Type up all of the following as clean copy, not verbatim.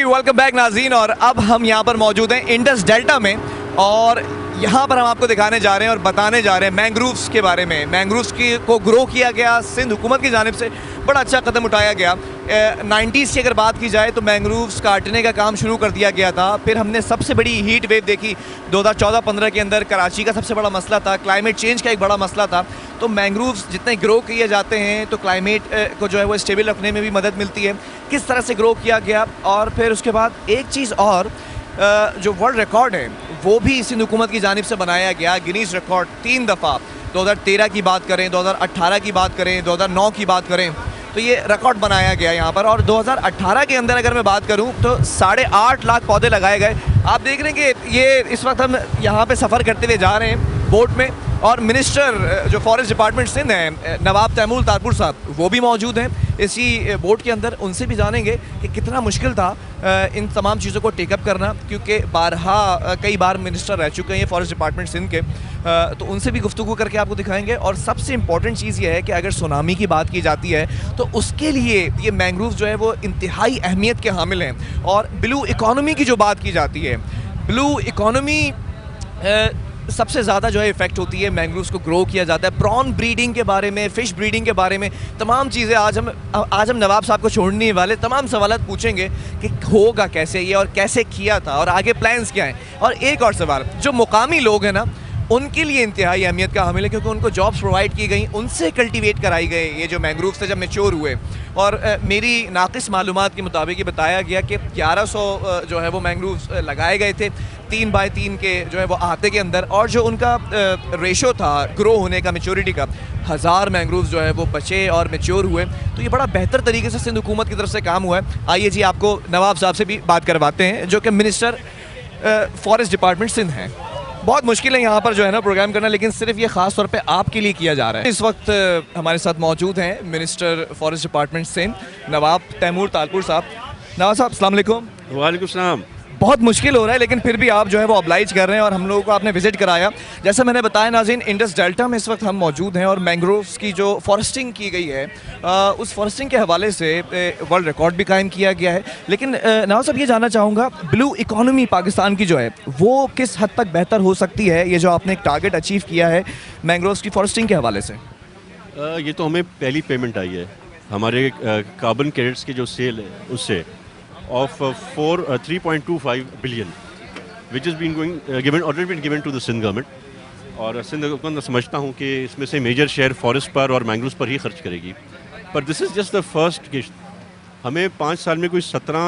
Welcome back नाज़रीन। और अब हम यहाँ पर मौजूद हैं इंडस डेल्टा में और यहाँ पर हम आपको दिखाने जा रहे हैं और बताने जा रहे हैं मैंग्रोव्स के बारे में। मैंग्रोव्स को ग्रो किया गया, सिंध हुकूमत की जानिब से बड़ा अच्छा कदम उठाया गया। 90s की अगर बात की जाए तो मैंग्रोव्स काटने का काम शुरू कर दिया गया था। फिर हमने सबसे बड़ी हीट वेव देखी 2014-15 के अंदर। कराची का सबसे बड़ा मसला था, क्लाइमेट चेंज का एक बड़ा मसला था। तो मैंग्रोव्स जितने ग्रो किए जाते हैं तो क्लाइमेट को जो है वो स्टेबल रखने में भी मदद मिलती है। किस तरह से ग्रो किया गया, और फिर उसके बाद एक चीज़ और, जो वर्ल्ड रिकॉर्ड है वो भी सिंध हुकूमत की जानिब से बनाया गया। गिनीज रिकॉर्ड 3 दफ़ा, 2013 की बात करें, 2018 की बात करें, 2009 की बात करें, तो ये रिकॉर्ड बनाया गया यहाँ पर। और 2018 के अंदर अगर मैं बात करूँ तो 8.5 लाख पौधे लगाए गए। आप देख रहे हैं कि ये इस वक्त हम यहाँ पे सफ़र करते हुए जा रहे हैं बोट में, और मिनिस्टर जो फॉरेस्ट डिपार्टमेंट सिंध हैं नवाब तैमूर तारपुर साहब, वो भी मौजूद हैं इसी बोट के अंदर। उनसे भी जानेंगे कि कितना मुश्किल था इन तमाम चीज़ों को टेकअप करना, क्योंकि कई बार मिनिस्टर रह चुके हैं ये फॉरेस्ट डिपार्टमेंट सिंध के। तो उनसे भी गुफ्तगू करके आपको दिखाएंगे। और सबसे इम्पॉर्टेंट चीज़ ये है कि अगर सुनामी की बात की जाती है तो उसके लिए ये मैंग्रोव्स जो है वो इंतहाई अहमियत के हामिल हैं। और ब्लू इकॉनमी की जो बात की जाती है, ब्लू इकॉनमी सबसे ज़्यादा जो है इफ़ेक्ट होती है, मैंग्रोव्स को ग्रो किया जाता है। प्रॉन ब्रीडिंग के बारे में, फ़िश ब्रीडिंग के बारे में तमाम चीज़ें आज हम नवाब साहब को छोड़ने वाले तमाम सवालात पूछेंगे कि होगा कैसे ये और कैसे किया था और आगे प्लान्स क्या हैं। और एक और सवाल, जो मुकामी लोग हैं ना, उनके लिए इंतहाई अहमियत का हामिल है, क्योंकि उनको जॉब्स प्रोवाइड की गई, उनसे कल्टीवेट कराई गए ये जो मैंग्रोव्स थे जब मैच्योर हुए। और मेरी नाक़िस मालूमात के मुताबिक ये बताया गया कि 1100 जो है वो मैंग्रोव्स लगाए गए थे 3 बाय 3 के जो है वो अहाते के अंदर। और जो उनका रेशो था ग्रो होने का, मैच्योरिटी का, 1000 मैंग्रोव्स जो है वो बचे और मैच्योर हुए। तो ये बड़ा बेहतर तरीके से सिंध हुकूमत की तरफ से काम हुआ है। आइए जी, आपको नवाब साहब से भी बात करवाते हैं जो कि मिनिस्टर फॉरेस्ट डिपार्टमेंट सिंध हैं। बहुत मुश्किल है यहाँ पर जो है ना प्रोग्राम करना, लेकिन सिर्फ ये ख़ास तौर पे आपके लिए किया जा रहा है। इस वक्त हमारे साथ मौजूद हैं मिनिस्टर फॉरेस्ट डिपार्टमेंट सिंध नवाब तैमूर तारपुर साहब। नवाब साहब अस्सलाम वालेकुम। वालेकुम सलाम। बहुत मुश्किल हो रहा है, लेकिन फिर भी आप जो है वो ऑब्लाइज कर रहे हैं और हम लोगों को आपने विजिट कराया। जैसा मैंने बताया नाज़रीन, इंडस डेल्टा में इस वक्त हम मौजूद हैं और मैंग्रोव्स की जो फॉरेस्टिंग की गई है उस फॉरेस्टिंग के हवाले से वर्ल्ड रिकॉर्ड भी कायम किया गया है। लेकिन नवाब साहब ये जानना चाहूँगा, ब्लू इकॉनमी पाकिस्तान की जो है वो किस हद तक बेहतर हो सकती है, ये जो आपने एक टारगेट अचीव किया है मैंग्रोव्स की फॉरेस्टिंग के हवाले से? ये तो हमें पहली पेमेंट आई है हमारे कार्बन क्रेडिट्स की जो सेल है उससे, of 3.25 billion which has been already been given to the Sindh government। और सिंध हुकूमत समझता हूँ कि इसमें से मेजर शेयर फॉरेस्ट पर और मैंग्रोव्स पर ही खर्च करेगी। पर this is just the first किश्त। हमें 5 साल में कोई 17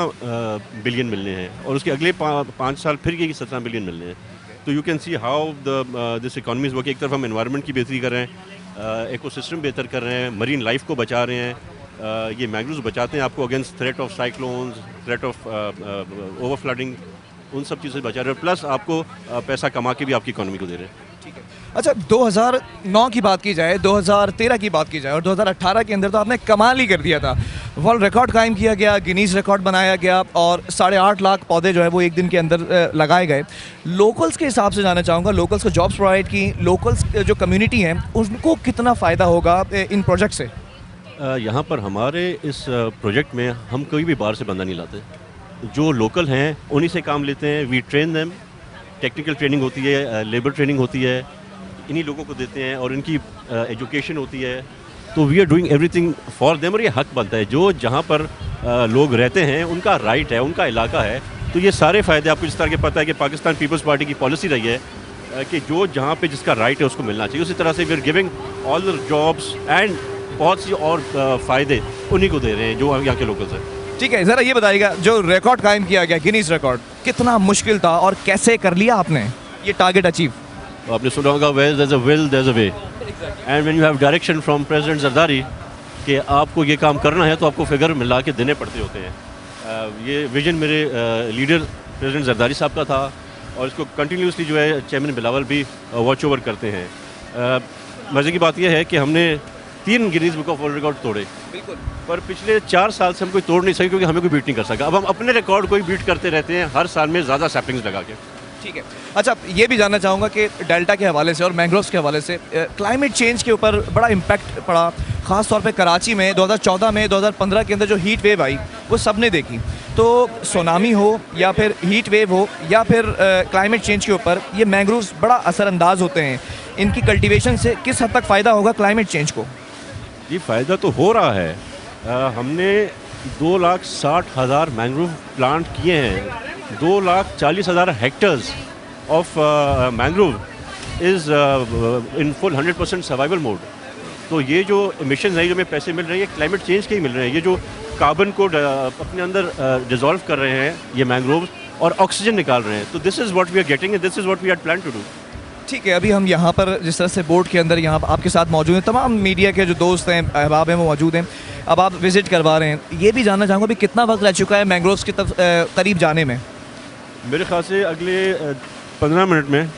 बिलियन मिलने हैं और उसके अगले 5 साल फिर ये 17 बिलियन मिलने हैं। तो you can see how this economy is working. एक तरफ हम एनवायरनमेंट की बेहतरी कर रहे हैं, इकोसिस्टम बेहतर कर रहे हैं, मरीन लाइफ को बचा रहे हैं। ये मैंग्रोव्स बचाते हैं आपको against threat of cyclones, threat of over flooding, उन सब चीज़ों से बचा रहे हैं। प्लस आपको पैसा कमा के भी आपकी इकोनॉमी को दे रहे हैं। ठीक है। अच्छा, 2009 की बात की जाए, 2013 की बात की जाए और 2018 के अंदर तो आपने कमाल ही कर दिया था। वर्ल्ड रिकॉर्ड कायम किया गया, गिनीज रिकॉर्ड बनाया गया और 8.5 लाख पौधे जो है वो एक दिन के अंदर लगाए गए। लोकल्स के हिसाब से जानना चाहूँगा, लोकल्स को जॉब्स प्रोवाइड की, लोकल्स जो कम्युनिटी हैं उनको कितना फ़ायदा होगा इन प्रोजेक्ट से? यहाँ पर हमारे इस प्रोजेक्ट में हम कोई भी बाहर से बंदा नहीं लाते। जो लोकल हैं उन्हीं से काम लेते हैं। We train them, technical training होती है, लेबर ट्रेनिंग होती है, इन्हीं लोगों को देते हैं और इनकी एजुकेशन होती है। तो we are doing everything for them. और ये हक बनता है, जो जहाँ पर लोग रहते हैं उनका राइट है, उनका इलाका है। तो ये सारे फ़ायदे आपको जिस तरह के पता है कि पाकिस्तान पीपल्स पार्टी की पॉलिसी रही है कि जो जहाँ पे जिसका राइट है उसको मिलना चाहिए। उसी तरह से we are giving all the jobs and बहुत सी और फ़ायदे उन्हीं को दे रहे हैं जो यहाँ के लोकल्स हैं। ठीक है, ज़रा ये बताइएगा, जो रिकॉर्ड कायम किया गया गिनीज रिकॉर्ड, कितना मुश्किल था और कैसे कर लिया आपने ये टारगेट अचीव? आपने सुना होगा where there is a will there is a way, and when you have direction from president Zardari कि आपको ये काम करना है तो आपको फिगर मिला के देने पड़ते होते हैं। ये विजन मेरे लीडर प्रेसिडेंट जरदारी साहब का था और इसको कंटिन्यूसली जो है चेयरमैन बिलावल भी वॉच ओवर करते हैं। मज़े की बात यह है कि हमने 3 Guinness book of world record तोड़े, बिल्कुल, पर पिछले 4 साल से हम कोई तोड़ नहीं सके क्योंकि हमें कोई बीट नहीं कर सका। अब हम अपने रिकॉर्ड को ही बीट करते रहते हैं हर साल में ज़्यादा सैपलिंग्स लगा के। ठीक है। अच्छा, ये भी जानना चाहूँगा कि डेल्टा के हवाले से और मैंग्रोव्स के हवाले से क्लाइमेट चेंज के ऊपर बड़ा इम्पैक्ट पड़ा, ख़ास तौर पे कराची में 2014 में 2015 के अंदर जो हीट वेव आई वो सब ने देखी। तो सुनामी हो या फिर हीट वेव हो या फिर क्लाइमेट चेंज के ऊपर ये मैंग्रोव्स बड़ा असरअंदाज होते हैं। इनकी कल्टीवेशन से किस हद तक फ़ायदा होगा क्लाइमेट चेंज को? जी फ़ायदा तो हो रहा है। हमने 2,60,000 मैंग्रोव प्लांट किए हैं। 2,40,000 hectares of mangrove is in full 100% survival mode. तो ये जो एमिशन है, जो हमें पैसे मिल रहे हैं, ये क्लाइमेट चेंज के ही मिल रहे हैं। ये जो कार्बन को अपने अंदर डिजॉल्व कर रहे हैं ये मैंग्रोव और ऑक्सीजन निकाल रहे हैं। तो this is what we are getting and this is what we are plan to do. ठीक है, अभी हम यहाँ पर जिस तरह से बोर्ड के अंदर यहाँ आपके साथ मौजूद हैं, तमाम मीडिया के जो दोस्त हैं, अहबाब हैं, वो मौजूद हैं। अब आप विज़िट करवा रहे हैं, ये भी जानना चाहूँगा भी कितना वक्त लग चुका है मैंग्रोव्स की करीब जाने में? मेरे ख्याल से अगले 15 मिनट में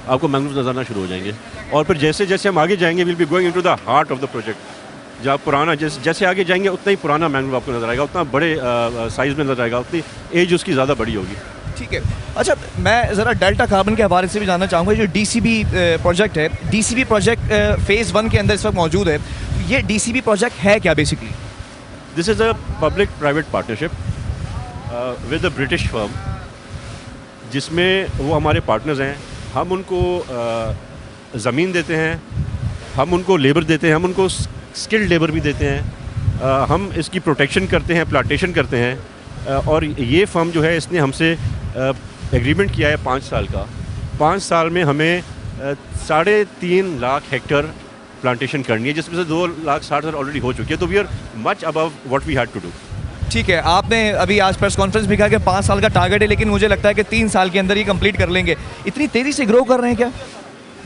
आपको मैंग्रोव नजर आना शुरू हो जाएंगे। और फिर जैसे जैसे हम आगे जाएंगे will be going into the heart of the project. जहाँ पुराना जैसे आगे जाएंगे उतना ही पुराना मैंग्रोव आपको नजर आएगा, उतना बड़े साइज़ में नजर आएगा, उतनी एज उसकी ज़्यादा बड़ी होगी। ठीक है। अच्छा, मैं ज़रा डेल्टा कार्बन के हवाले से भी जानना चाहूँगा। जो DCB प्रोजेक्ट है, DCB प्रोजेक्ट फ़ेज़ 1 के अंदर इस वक्त मौजूद है। ये DCB प्रोजेक्ट है क्या basically? This is a public private partnership with a British firm, जिसमें वो हमारे पार्टनर्स हैं। हम उनको ज़मीन देते हैं, हम उनको लेबर देते हैं, हम उनको स्किल्ड लेबर भी देते हैं, हम इसकी प्रोटेक्शन करते हैं, प्लांटेशन करते हैं। और ये फर्म जो है इसने हमसे एग्रीमेंट किया है 5 साल का। 5 साल में हमें 3.5 लाख हेक्टर प्लांटेशन करनी है, जिसमें से 2,60,000 ऑलरेडी हो चुकी है। तो we are much above what we had to do. ठीक है, आपने अभी आज प्रेस कॉन्फ्रेंस भी कहा कि 5 साल का टारगेट है, लेकिन मुझे लगता है कि 3 साल के अंदर ही कंप्लीट कर लेंगे। इतनी तेज़ी से ग्रो कर रहे हैं क्या?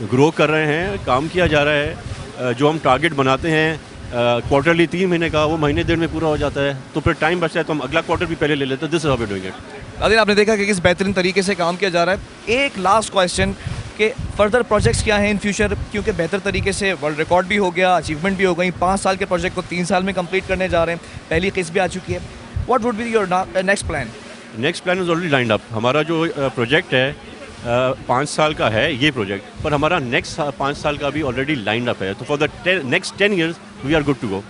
ग्रो कर रहे हैं, काम किया जा रहा है। जो हम टारगेट बनाते हैं क्वार्टरली 3 महीने का, वो महीने डेढ़ में पूरा हो जाता है। तो फिर टाइम बचता है तो हम अगला क्वार्टर भी पहले ले लेते हैं। This is how we doing it. नाज़रीन, आपने देखा कि किस बेहतरीन तरीके से काम किया जा रहा है। एक लास्ट क्वेश्चन कि फर्दर प्रोजेक्ट्स क्या हैं इन फ्यूचर, क्योंकि बेहतर तरीके से वर्ल्ड रिकॉर्ड भी हो गया, अचीवमेंट भी हो गई। 5 साल के प्रोजेक्ट को 3 साल में कंप्लीट करने जा रहे हैं, पहली किस्त भी आ चुकी है। What would be your next plan? Next plan is already lined up. हमारा जो प्रोजेक्ट है 5 साल का है ये प्रोजेक्ट, पर हमारा नेक्स्ट 5 साल का भी ऑलरेडी लाइंड अप है। तो for the next 10 years we are good to go.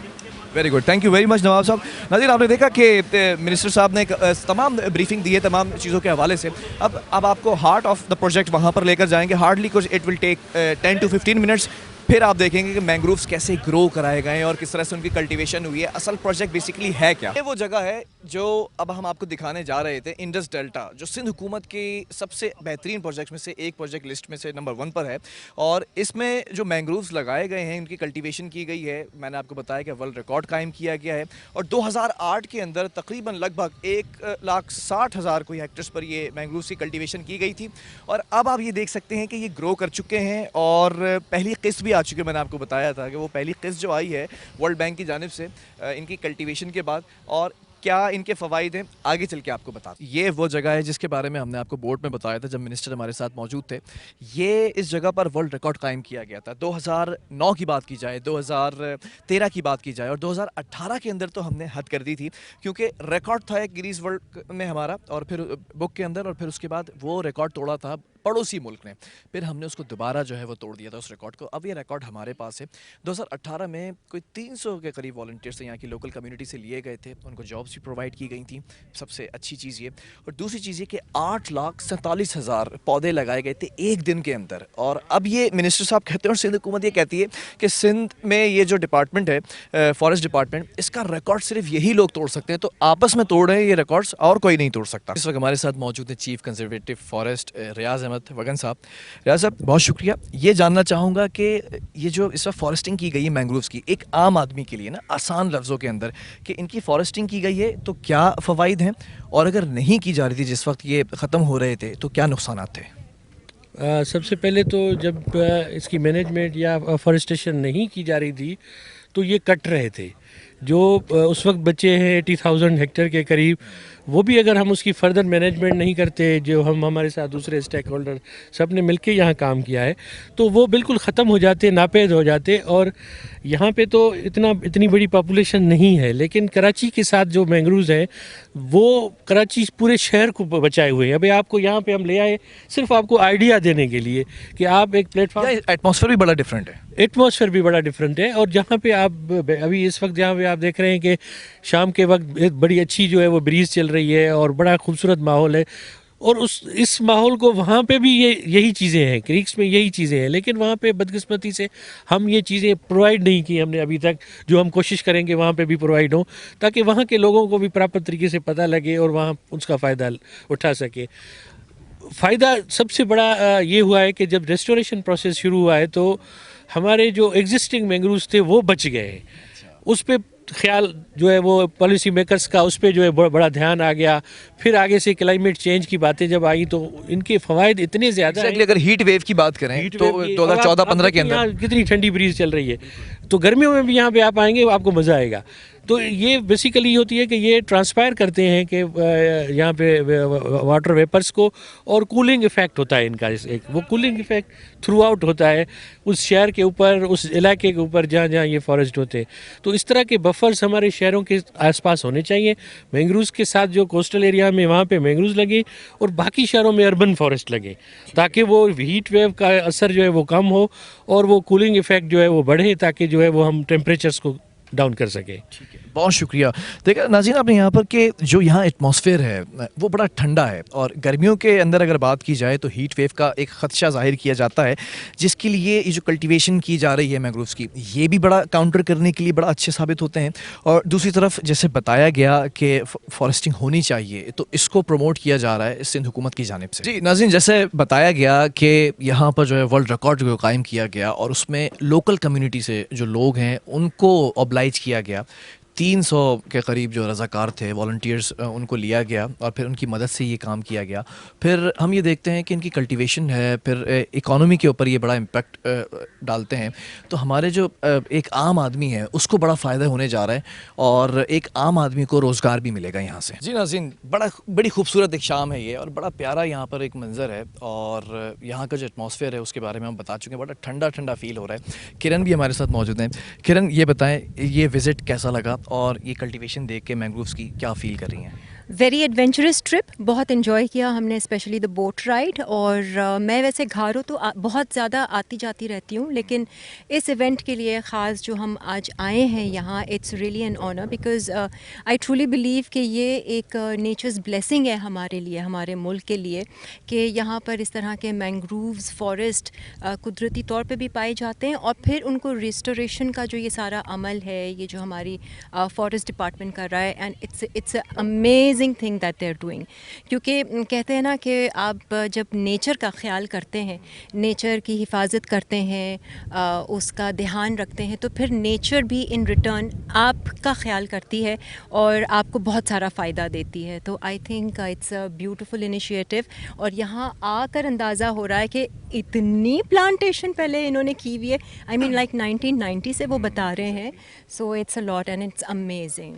Very good, thank you very much Nawab Sahab. नाज़रीन, आपने देखा कि मिनिस्टर साहब ने तमाम ब्रीफिंग दी है तमाम चीज़ों के हवाले से। अब आपको हार्ट ऑफ द प्रोजेक्ट वहाँ पर लेकर जाएंगे। हार्डली कुछ it will take 10 to 15 minutes. फिर आप देखेंगे कि मैंग्रोव्स कैसे ग्रो कराए गए हैं और किस तरह से उनकी कल्टीवेशन हुई है। असल प्रोजेक्ट बेसिकली है क्या? ये वो जगह है जो अब हम आपको दिखाने जा रहे थे, इंडस डेल्टा, जो सिंध हुकूमत की सबसे बेहतरीन प्रोजेक्ट में से एक प्रोजेक्ट लिस्ट में से नंबर 1 पर है। और इसमें जो मैंग्रोव्स लगाए गए हैं, इनकी कल्टीवेशन की गई है। मैंने आपको बताया कि वर्ल्ड रिकॉर्ड कायम किया गया है। और 2008 के अंदर तकरीबन लगभग 1,60,000 कोई हेक्टर्स पर ये मैंग्रोव्स की कल्टीवेशन की गई थी। और अब आप ये देख सकते हैं कि ये ग्रो कर चुके हैं और पहली किस्त भी आ चुकी है। मैंने आपको बताया था कि वो पहली किस्त जो आई है वर्ल्ड बैंक की जानिब से इनकी कल्टीवेशन के बाद, और क्या इनके फ़वाइद हैं आगे चल के आपको बता। ये वो जगह है जिसके बारे में हमने आपको बोर्ड में बताया था जब मिनिस्टर हमारे साथ मौजूद थे। ये इस जगह पर वर्ल्ड रिकॉर्ड कायम किया गया था। 2009 की बात की जाए, 2013 की बात की जाए और 2018 के अंदर तो हमने हद कर दी थी, क्योंकि रिकॉर्ड था एक गिनीज वर्ल्ड में हमारा और फिर बुक के अंदर, और फिर उसके बाद वो रिकॉर्ड तोड़ा था पड़ोसी मुल्क ने। फिर हमने उसको दोबारा जो है वो तोड़ दिया था उस रिकॉर्ड को। अब ये रिकॉर्ड हमारे पास है। 2018 में कोई 300 के करीब वॉलंटियर्स यहाँ की लोकल कम्युनिटी से लिए गए थे, उनको जॉब्स भी प्रोवाइड की गई थी। सबसे अच्छी चीज़ ये, और दूसरी चीज़ ये कि 8,47,000 पौधे लगाए गए थे एक दिन के अंदर। और अब ये मिनिस्टर साहब कहते हैं और सिंध हुकूमत ये कहती है कि सिंध में ये जो डिपार्टमेंट है, फॉरेस्ट डिपार्टमेंट, इसका रिकॉर्ड सिर्फ यही लोग तोड़ सकते हैं। तो आपस में तोड़ रहे हैं ये रिकॉर्ड्स, और कोई नहीं तोड़ सकता। इस वक्त हमारे साथ मौजूद है चीफ कंजर्वेटिव फॉरेस्ट रियाज अहमद वगन साहब। रियाज साहब, बहुत शुक्रिया। ये जानना चाहूँगा कि ये जो इस वक्त फॉरेस्टिंग की गई है मैंग्रोव्स की, एक आम आदमी के लिए ना आसान लफ्ज़ों के अंदर, कि इनकी फॉरेस्टिंग की गई है तो क्या फ़वाइद हैं, और अगर नहीं की जा रही थी जिस वक्त ये ख़त्म हो रहे थे तो क्या नुकसान थे? सबसे पहले तो जब इसकी मैनेजमेंट या फॉरेस्टेशन नहीं की जा रही थी तो ये कट रहे थे। जो उस वक्त बचे हैं 80,000 हेक्टेयर के करीब, वो भी अगर हम उसकी फर्दर मैनेजमेंट नहीं करते, जो हम हमारे साथ दूसरे स्टेक होल्डर सब ने मिलकर यहाँ काम किया है, तो वो बिल्कुल ख़त्म हो जाते, नापेद हो जाते। और यहाँ पे तो इतनी बड़ी पॉपुलेशन नहीं है, लेकिन कराची के साथ जो मैंग्रोव्स हैं वो कराची पूरे शहर को बचाए हुए हैं। अभी आपको यहाँ पे हम ले आए सिर्फ आपको आइडिया देने के लिए कि आप एक प्लेटफॉर्म, एटमॉस्फेयर भी बड़ा डिफरेंट है। एटमॉस्फेयर भी बड़ा डिफरेंट है। और जहाँ पे आप अभी इस वक्त जहाँ पे आप देख रहे हैं कि शाम के वक्त एक बड़ी अच्छी जो है वो ब्रीज़ चल रही है और बड़ा खूबसूरत माहौल है, और इस माहौल को वहाँ पे भी यही चीज़ें हैं, क्रीक्स में यही चीज़ें हैं, लेकिन वहाँ पे बदकिस्मती से हम ये चीज़ें प्रोवाइड नहीं की हमने अभी तक, जो हम कोशिश करेंगे वहाँ पे भी प्रोवाइड हो, ताकि वहाँ के लोगों को भी प्रॉपर तरीके से पता लगे और वहाँ उसका फ़ायदा उठा सके। फ़ायदा सबसे बड़ा ये हुआ है कि जब रेस्टोरेशन प्रोसेस शुरू हुआ है तो हमारे जो एग्जिस्टिंग मैंग्रोव्स थे वो बच गए। उस पर ख्याल जो है वो पॉलिसी मेकर्स का उस पर जो है बड़ा ध्यान आ गया। फिर आगे से क्लाइमेट चेंज की बातें जब आई तो इनके फ़वाइद इतने ज़्यादा हैं। अगर हीट वेव की बात करें तो 2014-15 के अंदर कितनी ठंडी ब्रीज चल रही है, तो गर्मियों में भी यहाँ पे आप आएंगे आपको मज़ा आएगा। तो ये बेसिकली होती है कि ये ट्रांसपायर करते हैं कि यहाँ पे वाटर वेपर्स को, और कूलिंग इफ़ेक्ट होता है इनका। एक वो कूलिंग इफ़ेक्ट थ्रू आउट होता है उस शहर के ऊपर, उस इलाके के ऊपर जहाँ जहाँ ये फॉरेस्ट होते हैं। तो इस तरह के बफर्स हमारे शहरों के आसपास होने चाहिए। मैंग्रोव्स के साथ जो कोस्टल एरिया में वहाँ पे मैंग्रोव्स लगे और बाकी शहरों में अर्बन फॉरेस्ट लगे, ताकि वो हीट वेव का असर जो है वो कम हो और वो कूलिंग इफ़ेक्ट जो है वो बढ़े, ताकि जो है वो हम टेम्परेचर्स को डाउन कर सके। बहुत शुक्रिया। देखा नाज़रीन आपने यहाँ पर कि जो यहाँ एटमॉस्फेयर है वो बड़ा ठंडा है, और गर्मियों के अंदर अगर बात की जाए तो हीट वेव का एक ख़दशा ज़ाहिर किया जाता है, जिसके लिए ये जो कल्टीवेशन की जा रही है मैंग्रोव्स की, ये भी बड़ा काउंटर करने के लिए बड़ा अच्छे साबित होते हैं। और दूसरी तरफ जैसे बताया गया कि फॉरेस्टिंग होनी चाहिए, तो इसको प्रमोट किया जा रहा है सिंध हुकूमत की जानिब से। जी नाज़रीन, जैसे बताया गया कि यहाँ पर जो है वर्ल्ड रिकॉर्ड को कायम किया गया और उसमें लोकल कम्युनिटी से जो लोग हैं उनको ऑब्लाइज किया गया। 300 के करीब जो रज़ाकार थे, वॉलंटियर्स, उनको लिया गया और फिर उनकी मदद से ये काम किया गया। फिर हम ये देखते हैं कि इनकी कल्टीवेशन है, फिर इकॉनमी के ऊपर ये बड़ा इम्पेक्ट डालते हैं। तो हमारे जो एक आम आदमी है उसको बड़ा फ़ायदा होने जा रहा है और एक आम आदमी को रोज़गार भी मिलेगा यहाँ से। जी नाज़रीन, बड़ी खूबसूरत एक शाम है ये और बड़ा प्यारा यहाँ पर एक मंज़र है, और यहाँ का जो एटमॉस्फेयर है उसके बारे में हम बता चुके हैं। बड़ा ठंडा ठंडा फील हो रहा है। किरण भी हमारे साथ मौजूद हैं। किरण, ये बताएं ये विज़िट कैसा लगा और ये कल्टीवेशन देख के मैंग्रोव्स की क्या फ़ील कर रही हैं? वेरी एडवेंचरस ट्रिप, बहुत इन्जॉय किया हमने, स्पेशली द बोट राइड। और मैं वैसे घारो तो बहुत ज़्यादा आती जाती रहती हूँ, लेकिन इस इवेंट के लिए ख़ास जो हम आज आए हैं यहाँ, it's really an honour, because I truly believe कि ये एक नेचर्स ब्लेसिंग है हमारे लिए, हमारे मुल्क के लिए, कि यहाँ पर इस तरह के मैंग्रोव्स फॉरेस्ट कुदरती तौर पे भी पाए जाते हैं, और फिर उनको रिस्टोरेशन का जो ये सारा अमल है, ये जो हमारी फॉरेस्ट डिपार्टमेंट कर रहा है, and it's amazing thing that they are doing. क्योंकि कहते हैं ना कि आप जब नेचर का ख्याल करते हैं, नेचर की हिफाजत करते हैं, उसका ध्यान रखते हैं, तो फिर नेचर भी इन रिटर्न आपका ख्याल करती है और आपको बहुत सारा फ़ायदा देती है। तो I think it's a beautiful initiative, और यहाँ आकर अंदाज़ा हो रहा है कि इतनी प्लांटेशन पहले इन्होंने की हुई है। आई मीन लाइक 1990 से वो बता रहे हैं। So it's a lot and it's amazing.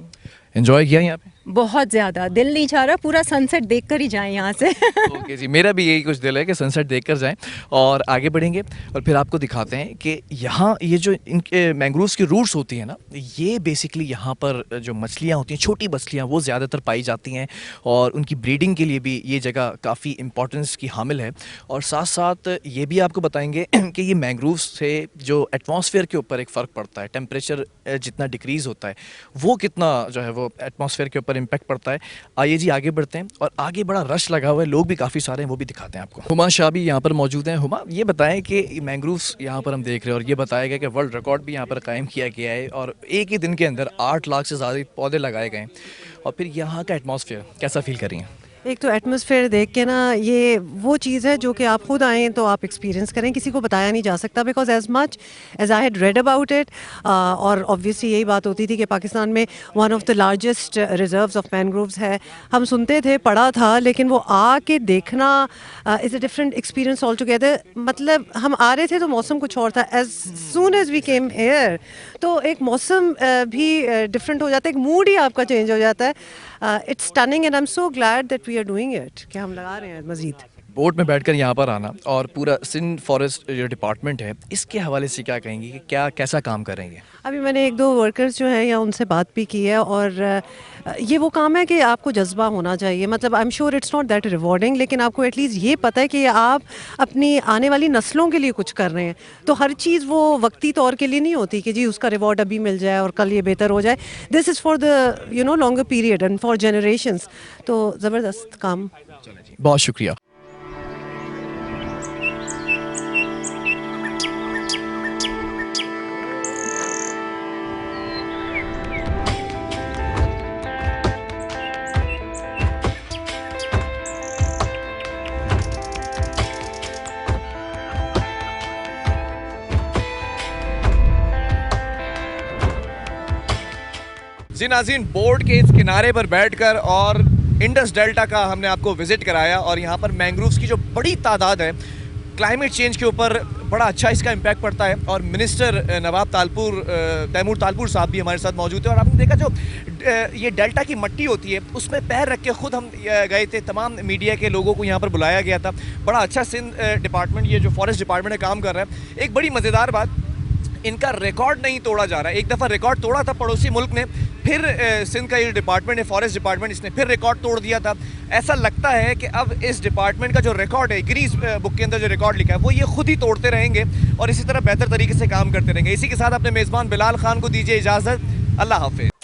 Enjoy किया यहाँ पे? बहुत ज़्यादा, दिल नहीं चाह रहा, पूरा सनसेट देख कर ही जाएँ यहाँ से। ओके जी, मेरा भी यही कुछ दिल है कि सनसेट देखकर जाएं और आगे बढ़ेंगे और फिर आपको दिखाते हैं कि यहाँ ये जो इनके मैंग्रोव्स की रूट्स होती हैं ना, ये बेसिकली यहाँ पर जो मछलियाँ होती हैं, छोटी मछलियाँ, वो ज़्यादातर पाई जाती हैं और उनकी ब्रीडिंग के लिए भी ये जगह काफ़ी इंपॉर्टेंस की हामिल है। और साथ साथ ये भी आपको बताएंगे कि ये मैंग्रोव्स से जो एटमॉस्फेयर के ऊपर एक फ़र्क पड़ता है, टेम्परेचर जितना डिक्रीज़ होता है वो कितना जो है वो एटमॉस्फेयर के ऊपर इम्पैक्ट पड़ता है। आइए जी आगे बढ़ते हैं, और आगे बड़ा रश लगा हुआ है, लोग भी काफ़ी सारे हैं, वो भी दिखाते हैं आपको। हुमा शाह भी यहाँ पर मौजूद हैं। हुमा, ये बताएं कि मैंग्रोव्स यहाँ पर हम देख रहे हैं और ये बताया गया कि वर्ल्ड रिकॉर्ड भी यहाँ पर कायम किया गया है और एक ही दिन के अंदर 8 लाख से ज़्यादा पौधे लगाए गए हैं, और फिर यहाँ का एटमॉस्फेयर कैसा फील कर रही हैं? एक तो एटमॉस्फेयर देख के ना, ये वो चीज़ है जो कि आप खुद आएँ तो आप एक्सपीरियंस करें, किसी को बताया नहीं जा सकता, because as much as I had read about it, और ऑब्वियसली यही बात होती थी कि पाकिस्तान में one of the largest reserves of mangroves है, हम सुनते थे, पढ़ा था, लेकिन वो आके देखना is a different experience all together. मतलब हम आ रहे थे तो मौसम कुछ और था, as soon as we came here तो एक मौसम भी डिफरेंट हो जाता है, एक मूड ही आपका चेंज हो जाता है। It's stunning and I am so glad that we are doing it, कि हम लगा रहे हैं मज़ीद। बोट में बैठकर यहाँ पर आना और पूरा सिंध फॉरेस्ट जो डिपार्टमेंट है इसके हवाले से क्या कहेंगे कि क्या कैसा काम करेंगे? अभी मैंने 1-2 वर्कर्स जो हैं या उनसे बात भी की है, और ये वो काम है कि आपको जज्बा होना चाहिए। मतलब I am sure it's not that rewarding, लेकिन आपको एटलीस्ट ये पता है कि आप अपनी आने वाली नस्लों के लिए कुछ कर रहे हैं। तो हर चीज़ वो वक्ती तौर के लिए नहीं होती कि जी उसका रिवॉर्ड अभी मिल जाए और कल ये बेहतर हो जाए। This is for the longer period and for generations. तो ज़बरदस्त काम। बहुत शुक्रिया। जी नाज़रीन, बोर्ड के इस किनारे पर बैठकर और इंडस डेल्टा का हमने आपको विज़िट कराया और यहाँ पर मैंग्रोव्स की जो बड़ी तादाद है, क्लाइमेट चेंज के ऊपर बड़ा अच्छा इसका इम्पैक्ट पड़ता है। और मिनिस्टर नवाब तैमूर तालपुर साहब भी हमारे साथ मौजूद थे और आपने देखा जो ये डेल्टा की मिट्टी होती है उसमें पैर रख के ख़ुद हम गए थे। तमाम मीडिया के लोगों को यहाँ पर बुलाया गया था। बड़ा अच्छा सिंध डिपार्टमेंट, ये जो फॉरेस्ट डिपार्टमेंट है, काम कर रहा है। एक बड़ी मज़ेदार बात, इनका रिकॉर्ड नहीं तोड़ा जा रहा है। एक दफ़ा रिकॉर्ड तोड़ा था पड़ोसी मुल्क ने, फिर सिंध का ये डिपार्टमेंट है फॉरेस्ट डिपार्टमेंट, इसने फिर रिकॉर्ड तोड़ दिया था। ऐसा लगता है कि अब इस डिपार्टमेंट का जो रिकॉर्ड है, गिनीज बुक के अंदर जो रिकॉर्ड लिखा है, वो ये खुद ही तोड़ते रहेंगे और इसी तरह बेहतर तरीके से काम करते रहेंगे। इसी के साथ अपने मेज़बान बिलाल खान को दीजिए इजाज़त। अल्लाह हाफ़िज़।